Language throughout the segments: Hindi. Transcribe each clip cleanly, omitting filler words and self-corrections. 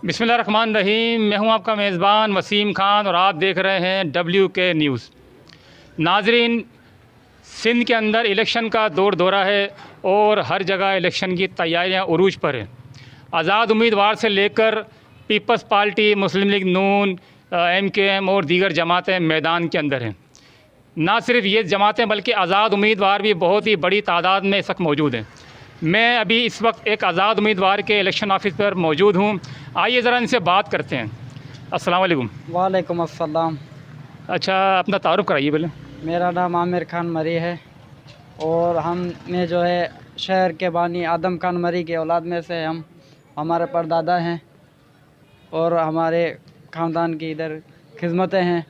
बिस्मिल्लाहिर्रहमानिर्रहीम। मैं हूं आपका मेज़बान वसीम ख़ान और आप देख रहे हैं WK न्यूज़। नाजरीन, सिंध के अंदर इलेक्शन का दौर दौरा है और हर जगह इलेक्शन की तैयारियां उरूज पर हैं। आज़ाद उम्मीदवार से लेकर पीपल्स पार्टी, मुस्लिम लीग नून, MKM और दीगर जमातें मैदान के अंदर हैं। ना सिर्फ ये जमातें बल्कि आज़ाद उम्मीदवार भी बहुत ही बड़ी तादाद में इस वक्त मौजूद हैं। मैं अभी इस वक्त एक आज़ाद उम्मीदवार के इलेक्शन ऑफिस पर मौजूद हूँ। आइए ज़रा इनसे बात करते हैं। अस्सलाम वालेकुम। वालेकुम अस्सलाम। अच्छा, अपना तारुफ कराइए पहले। मेरा नाम आमिर खान मरी है और हमने जो है शहर के बानी आदम खान मरी के औलाद में से हम हमारे परदादा हैं और हमारे ख़ानदान की इधर खिदमतें हैं।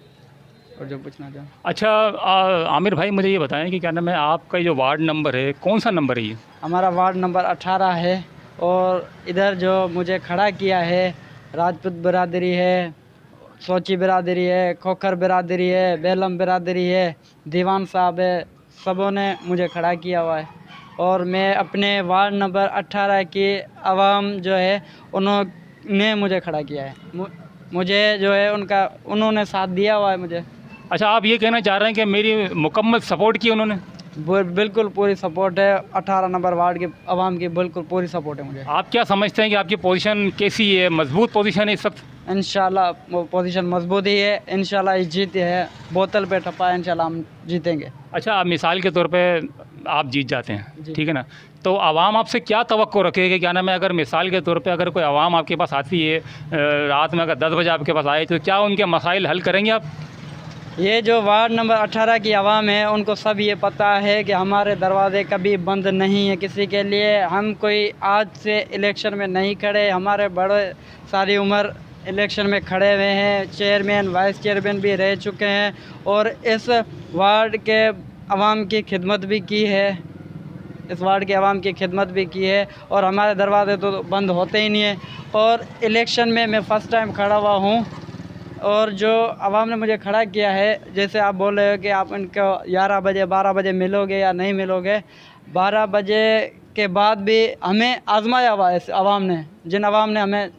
और जो पूछना चाहूँ। अच्छा, आमिर भाई मुझे ये बताएं कि क्या नाम है आपका जो वार्ड नंबर है, कौन सा नंबर है ये? हमारा वार्ड नंबर 18 है और इधर जो मुझे खड़ा किया है राजपूत बिरादरी है, सोची बिरादरी है, खोखर बिरादरी है, बेलम बिरादरी है, दीवान साहब है, सबों ने मुझे खड़ा किया हुआ है। और मैं अपने वार्ड नंबर 18 की आवाम जो है उन्होंने मुझे खड़ा किया है। मुझे जो है उन्होंने साथ दिया हुआ है मुझे। अच्छा, आप ये कहना चाह रहे हैं कि मेरी मुकम्मल सपोर्ट की उन्होंने? बिल्कुल पूरी सपोर्ट है। 18 नंबर वार्ड की आवाम की बिल्कुल पूरी सपोर्ट है मुझे। आप क्या समझते हैं कि आपकी पोजीशन कैसी है? मजबूत पोजीशन है इस वक्त? इंशाल्लाह वो पोजीशन मजबूत ही है। इंशाल्लाह जीत है, बोतल पे ठप्पा है, इंशाल्लाह हम जीतेंगे। अच्छा, आप मिसाल के तौर पे आप जीत जाते हैं, ठीक है ना, तो आवाम आपसे क्या तवक्को रखेगी? क्या नाम है, अगर मिसाल के तौर पे अगर कोई आवाम आपके पास आती है रात में, अगर 10 बजे आपके पास आए, तो क्या उनके मसाइल हल करेंगे आप? ये जो वार्ड नंबर 18 की आवाम है उनको सब ये पता है कि हमारे दरवाज़े कभी बंद नहीं है किसी के लिए। हम कोई आज से इलेक्शन में नहीं खड़े, हमारे बड़े सारी उम्र इलेक्शन में खड़े हुए हैं, चेयरमैन वाइस चेयरमैन भी रह चुके हैं और इस वार्ड के आवाम की खिदमत भी की है, इस वार्ड के आवाम की खिदमत भी की है और हमारे दरवाजे तो बंद होते ही नहीं है। और इलेक्शन में मैं फ़र्स्ट टाइम खड़ा हुआ हूँ और जो आवाम ने मुझे खड़ा किया है, जैसे आप बोल रहे हो कि आप इनको 11 बजे 12 बजे मिलोगे या नहीं मिलोगे, 12 बजे के बाद भी हमें आजमाया हुआ है इस आवाम ने, जिन आवाम ने हमें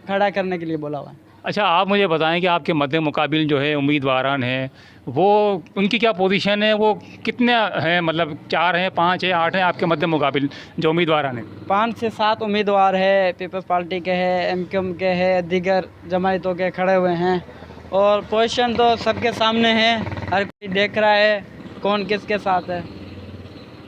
खड़ा करने के लिए बोला हुआ है। अच्छा, आप मुझे बताएं कि आपके मद्दे मुकाबिल जो है उम्मीदवारान हैं, वो उनकी क्या पोजीशन है? वो कितने हैं, मतलब 4 हैं, 5 हैं, 8 हैं आपके मद्दे मुकाबिल जो उम्मीदवारान हैं? 5 से 7 उम्मीदवार है, पीपल्स पार्टी के हैं, MKM के हैं, दीगर जमायतों के खड़े हुए हैं और पोजीशन तो सबके सामने है, हर कोई देख रहा है कौन किसके साथ है।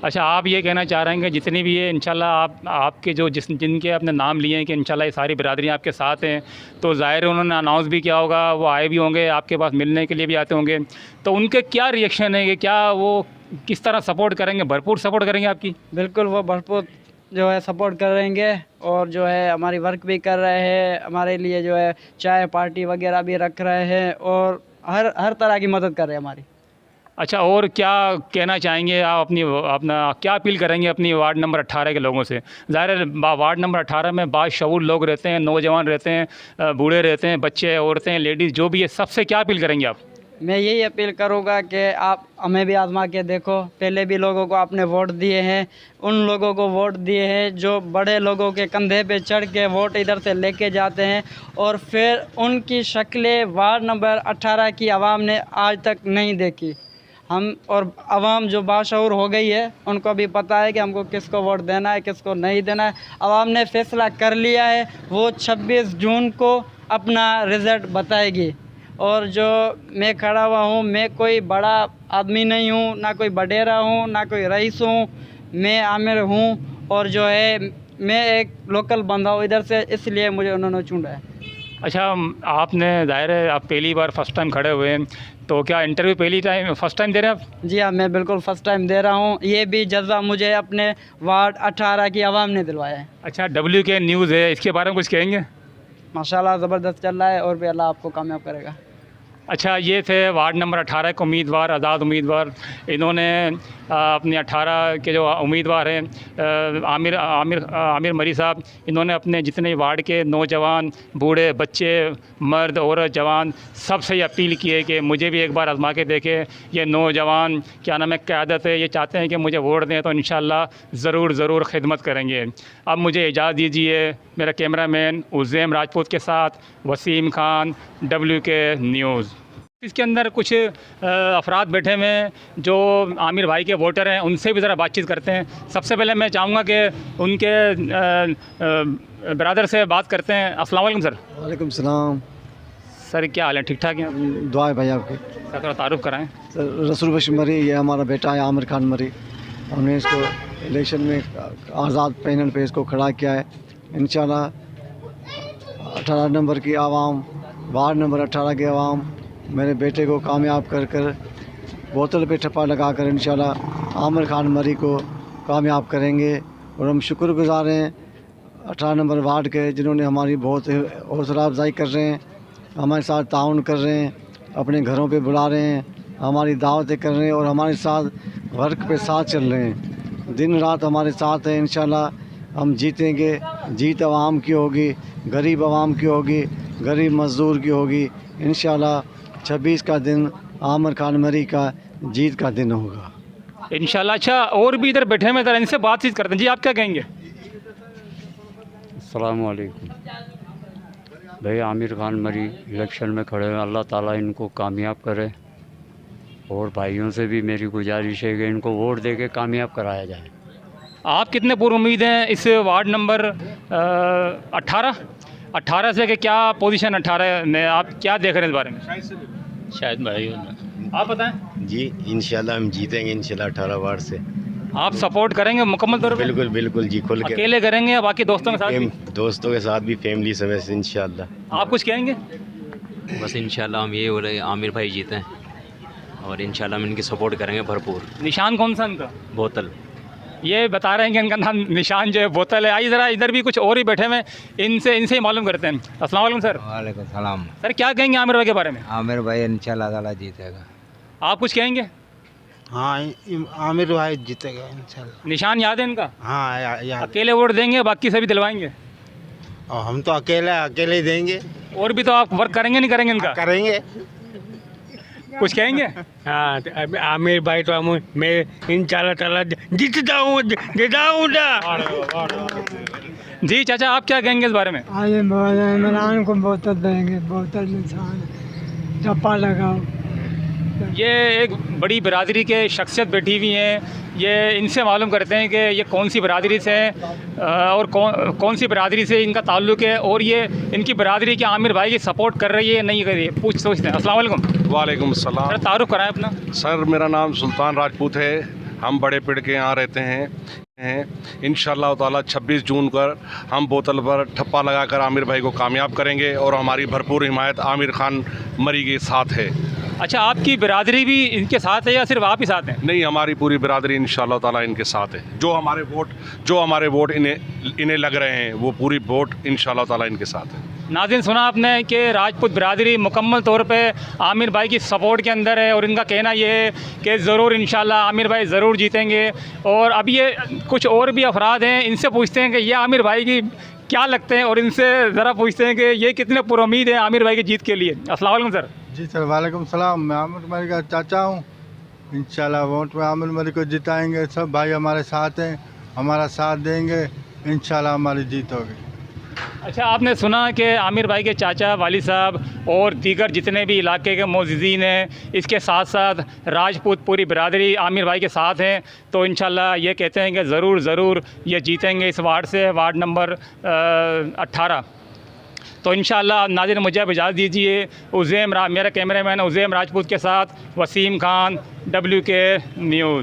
अच्छा, आप ये कहना चाह रहे हैं कि जितनी भी है इंशाल्लाह आपके जो जिनके आपने नाम लिए हैं कि इंशाल्लाह ये सारी बिरादरियाँ आपके साथ हैं, तो ज़ाहिर है उन्होंने अनाउंस भी किया होगा, वो आए भी होंगे, आपके पास मिलने के लिए भी आते होंगे, तो उनके क्या रिएक्शन है कि क्या वो किस तरह सपोर्ट करेंगे? भरपूर सपोर्ट करेंगे आपकी? बिल्कुल, वो भरपूर जो है सपोर्ट करेंगे और जो है हमारी वर्क भी कर रहे हैं, हमारे लिए जो है चाय पार्टी वगैरह भी रख रहे हैं और हर तरह की मदद कर रहे हैं हमारी। अच्छा, और क्या कहना चाहेंगे आप? अपना क्या अपील करेंगे अपनी वार्ड नंबर 18 के लोगों से? ज़ाहिर है वार्ड नंबर 18 में बाशऊर लोग रहते हैं, नौजवान रहते हैं, बूढ़े रहते हैं, बच्चे, औरतें, लेडीज़, जो भी है, सबसे क्या अपील करेंगे आप? मैं यही अपील करूँगा कि आप हमें भी आजमा के देखो। पहले भी लोगों को आपने वोट दिए हैं, उन लोगों को वोट दिए हैं जो बड़े लोगों के कंधे पे चढ़ के वोट इधर से लेके जाते हैं और फिर उनकी शक्लें वार्ड नंबर 18 की आवाम ने आज तक नहीं देखी। हम और आवाम जो बाशऊर हो गई है उनको भी पता है कि हमको किसको वोट देना है, किसको नहीं देना है। आवाम ने फैसला कर लिया है, वो 26 जून को अपना रिज़ल्ट बताएगी। और जो मैं खड़ा हुआ हूँ, मैं कोई बड़ा आदमी नहीं हूँ, ना कोई बडेरा हूँ, ना कोई रईस हूँ, मैं आमिर हूँ और जो है मैं एक लोकल बंदा हूँ इधर से, इसलिए मुझे उन्होंने चुना है। अच्छा, आपने ज़ाहिर है आप पहली बार फर्स्ट टाइम खड़े हुए हैं, तो क्या इंटरव्यू फर्स्ट टाइम दे रहे हैं आप? जी हाँ, मैं बिल्कुल फ़र्स्ट टाइम दे रहा हूँ। ये भी जज्बा मुझे अपने वार्ड 18 की आवाम ने दिलवाया है। अच्छा, WK न्यूज़ है, इसके बारे में कुछ कहेंगे? माशाल्लाह ज़बरदस्त चल रहा है और भी अल्लाह आपको कामयाब करेगा। अच्छा, ये थे वार्ड नंबर 18 के उम्मीदवार, आज़ाद उम्मीदवार। इन्होंने अपने 18 के जो उम्मीदवार हैं आमिर मरी साहब, इन्होंने अपने जितने वार्ड के नौजवान, बूढ़े, बच्चे, मर्द, औरत, जवान, सबसे ये अपील की है कि मुझे भी एक बार आजमा के देखें। ये नौजवान क्या नाम है, क़यादत है, ये चाहते हैं कि मुझे वोट दें तो इंशाल्लाह ज़रूर खिदमत करेंगे। अब मुझे इजाज़त दीजिए, मेरा कैमरामैन उज़ैम राजपूत के साथ वसीम खान, WK न्यूज़। इसके अंदर कुछ अफराद बैठे हुए हैं जो आमिर भाई के वोटर हैं, उनसे भी ज़रा बातचीत करते हैं। सबसे पहले मैं चाहूँगा कि उनके ब्रदर से बात करते हैं। अस्सलाम वालेकुम सर। वालेकुम सलाम। सर क्या हाल है, ठीक ठाक हैं? दुआ है भाई आपकी। सर थोड़ा तारुफ कराएं। सर रसूल बशीर मरी, ये हमारा बेटा है आमिर खान मरी। हमने इसको इलेक्शन में आज़ाद पैनल पे इसको खड़ा किया है। इंशाल्लाह 18 नंबर की आवाम, वार्ड नंबर 18 की आवाम मेरे बेटे को कामयाब कर बोतल पे ठप्पा लगा कर इंशाल्लाह आमिर खान मरी को कामयाब करेंगे। और हम शुक्रगुज़ार हैं 18 नंबर वार्ड के, जिन्होंने हमारी बहुत हौसला अफजाई कर रहे हैं, हमारे साथ ताउन कर रहे हैं, अपने घरों पे बुला रहे हैं, हमारी दावतें कर रहे हैं और हमारे साथ वर्क पे साथ चल रहे हैं। दिन रात हमारे साथ हैं। इंशाल्लाह हम जीतेंगे। जीत आवाम की होगी, गरीब आवाम की होगी, गरीब मज़दूर की होगी। इंशाल्लाह 26 का दिन आमिर खान मरी का जीत का दिन होगा इंशाल्लाह। अच्छा, और भी इधर बैठे हुए, ज़रा इनसे बातचीत करते हैं। जी, आप क्या कहेंगे? अस्सलाम वालेकुम भाई, आमिर खान मरी इलेक्शन में खड़े हैं, अल्लाह ताला इनको कामयाब करे। और भाइयों से भी मेरी गुजारिश है कि इनको वोट दे के कामयाब कराया जाए। आप कितने पूर्व उम्मीद हैं इस वार्ड नंबर 18 से? कि क्या पोजीशन 18 में आप क्या देख रहे हैं इस बारे में? शायद भाई आप बताएं। जी, इंशाल्लाह हम जीतेंगे इंशाल्लाह 18 वार्ड से। आप सपोर्ट करेंगे मुकम्मल तौर पे? बिल्कुल जी, खुल के। अकेले करेंगे या बाकी दोस्तों के साथ भी? दोस्तों के साथ भी, फैमिली समेत इंशाल्लाह। आप कुछ कहेंगे? बस इंशाल्लाह हम ये हो रहे आमिर भाई जीते हैं और इंशाल्लाह हम इनकी सपोर्ट करेंगे भरपूर। निशान कौन सा इनका? बोतल। ये बता रहे हैं कि इनका नाम निशान जो है बोतल है। आइए ज़रा, इधर भी कुछ और ही बैठे हुए हैं, इनसे ही मालूम करते हैं। अस्सलाम वालेकुम सर। वालेकुम सलाम। सर क्या कहेंगे आमिर भाई के बारे में? आमिर भाई इंशाल्लाह ताला जीतेगा। आप कुछ कहेंगे? हाँ, आमिर भाई जीतेगा इंशाल्लाह। निशान याद है इनका? हाँ याद। अकेले वोट देंगे, बाकी सभी दिलवाएंगे? और हम तो अकेले ही देंगे। और भी तो आप वर्क करेंगे नहीं करेंगे इनका? करेंगे। कुछ कहेंगे? हाँ, आमिर भाई तो मैं इंशाल्लाह ताला जीतता हूँ। जी चाचा, आप क्या कहेंगे इस बारे में? इमरान को बोतल देंगे, बोतल निशान टप्पा लगाओ। ये एक बड़ी बिरादरी के शख्सियत बैठी हुई हैं। ये इनसे मालूम करते हैं कि ये कौन सी बिरादरी से हैं और कौन सी बिरादरी से इनका ताल्लुक़ है, और ये इनकी बिरादरी के आमिर भाई की सपोर्ट कर रही है नहीं कर रही है, सोचते हैं। अस्सलाम वालेकुम। वालेकुम सलाम। सर तारुफ कराएं अपना। सर मेरा नाम सुल्तान राजपूत है, हम बड़े पेड़ के यहाँ रहते हैं। इंशाल्लाह ताला 26 जून पर हम बोतल पर ठप्पा लगाकर आमिर भाई को कामयाब करेंगे और हमारी भरपूर हिमायत आमिर खान मरी के साथ है। अच्छा, आपकी बिरादरी भी इनके साथ है या सिर्फ आप ही साथ हैं? नहीं, हमारी पूरी बिरादरी इंशाल्लाह ताला इनके साथ है। जो हमारे वोट इन्हें लग रहे हैं, वो पूरी वोट इंशाल्लाह ताला इनके साथ है। नाज़रीन, सुना आपने कि राजपूत बिरादरी मुकम्मल तौर पे आमिर भाई की सपोर्ट के अंदर है और इनका कहना ये है कि ज़रूर इंशाल्लाह आमिर भाई ज़रूर जीतेंगे। और अब ये कुछ और भी अफराद हैं, इनसे पूछते हैं कि ये आमिर भाई की क्या लगते हैं और इनसे ज़रा पूछते हैं कि ये कितने पुरुमीद हैं आमिर भाई की जीत के लिए। अस्सलाम वालेकुम सर। जी सर, वालेकुम सलाम। मैं आमिर मरी का चाचा हूँ। इंशाल्लाह वोट में आमिर मरी को जिताएंगे। सब भाई हमारे साथ हैं, हमारा साथ देंगे। इंशाल्लाह हमारी जीत होगी। अच्छा, आपने सुना कि आमिर भाई के चाचा, वालिद साहब और दीगर जितने भी इलाके के मौजूदीन हैं, इसके साथ साथ राजपूत पूरी बिरादरी आमिर भाई के साथ हैं। तो इंशाल्लाह ये कहते हैं कि ज़रूर ये जीतेंगे इस वार्ड से, वार्ड नंबर 18। तो इंशाल्लाह नाज़रीन, मुझे अब इजाज़त दीजिए। मेरा कैमरामैन उज़ैम राजपूत के साथ वसीम खान, WK न्यूज़।